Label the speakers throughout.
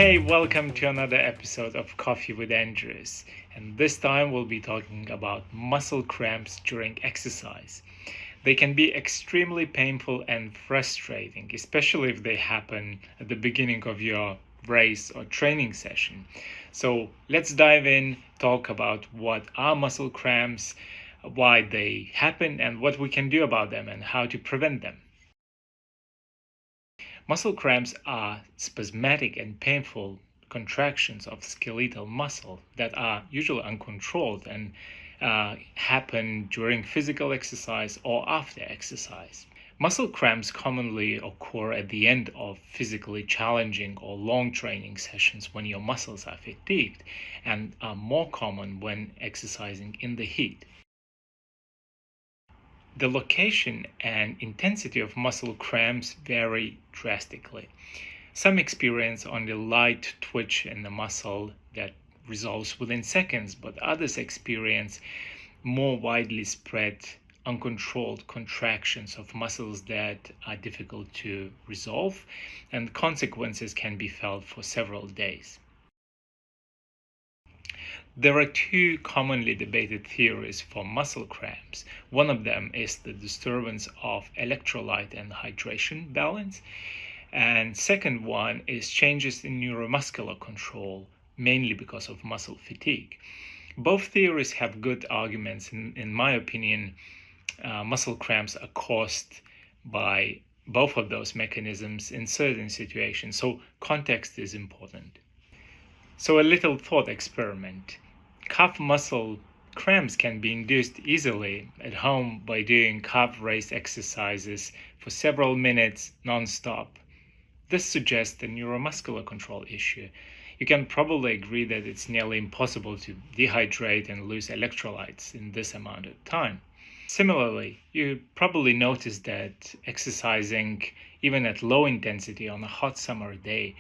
Speaker 1: Hey, welcome to another episode of Coffee with Andrius. And this time we'll be talking about muscle cramps during exercise. They can be extremely painful and frustrating, especially if they happen at the beginning of your race or training session. So let's dive in, talk about what are muscle cramps, why they happen, and what we can do about them and how to prevent them. Muscle cramps are spasmatic and painful contractions of skeletal muscle that are usually uncontrolled and happen during physical exercise or after exercise. Muscle cramps commonly occur at the end of physically challenging or long training sessions when your muscles are fatigued and are more common when exercising in the heat. The location and intensity of muscle cramps vary drastically. Some experience only light twitch in the muscle that resolves within seconds, but others experience more widely spread, uncontrolled contractions of muscles that are difficult to resolve, and consequences can be felt for several days. There are two commonly debated theories for muscle cramps. One of them is the disturbance of electrolyte and hydration balance, and second one is changes in neuromuscular control, mainly because of muscle fatigue. Both theories have good arguments. In my opinion, muscle cramps are caused by both of those mechanisms in certain situations, so context is important. So a little thought experiment. Calf muscle cramps can be induced easily at home by doing calf raise exercises for several minutes non-stop. This suggests a neuromuscular control issue. You can probably agree that it's nearly impossible to dehydrate and lose electrolytes in this amount of time. Similarly, you probably noticed that exercising even at low intensity on a hot summer day,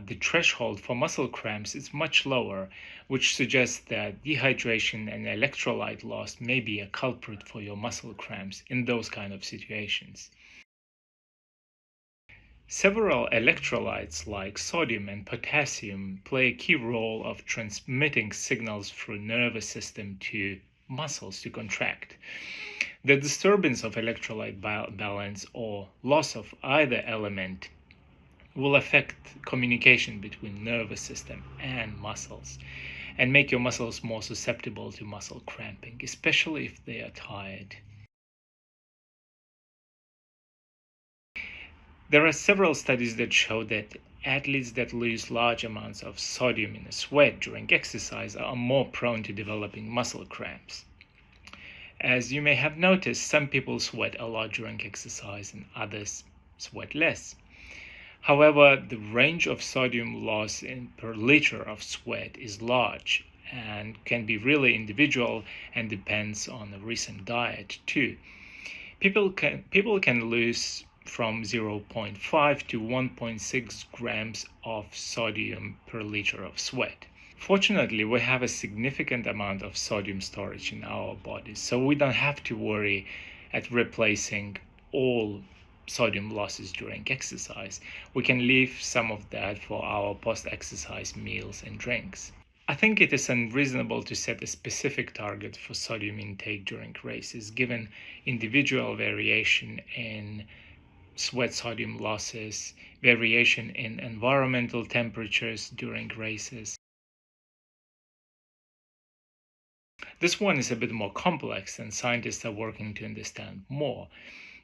Speaker 1: the threshold for muscle cramps is much lower, which suggests that dehydration and electrolyte loss may be a culprit for your muscle cramps in those kind of situations. Several electrolytes like sodium and potassium play a key role of transmitting signals through nervous system to muscles to contract. The disturbance of electrolyte balance or loss of either element will affect communication between nervous system and muscles and make your muscles more susceptible to muscle cramping, especially if they are tired. There are several studies that show that athletes that lose large amounts of sodium in the sweat during exercise are more prone to developing muscle cramps. As you may have noticed, some people sweat a lot during exercise and others sweat less. However, the range of sodium loss per liter of sweat is large and can be really individual and depends on the recent diet too. People can lose from 0.5 to 1.6 grams of sodium per liter of sweat. Fortunately, we have a significant amount of sodium storage in our bodies, so we don't have to worry at replacing all sodium losses during exercise. We can leave some of that for our post-exercise meals and drinks. I think it is unreasonable to set a specific target for sodium intake during races, given individual variation in sweat sodium losses, variation in environmental temperatures during races. This one is a bit more complex and scientists are working to understand more.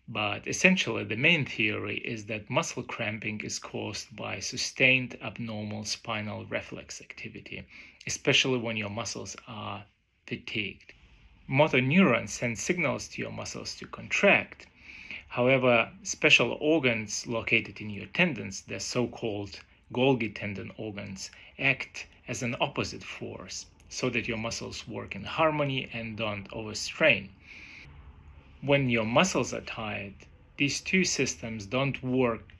Speaker 1: But essentially, the main theory is that muscle cramping is caused by sustained abnormal spinal reflex activity, especially when your muscles are fatigued. Motor neurons send signals to your muscles to contract. However, special organs located in your tendons, the so-called Golgi tendon organs, act as an opposite force so that your muscles work in harmony and don't overstrain. When your muscles are tired, these two systems don't work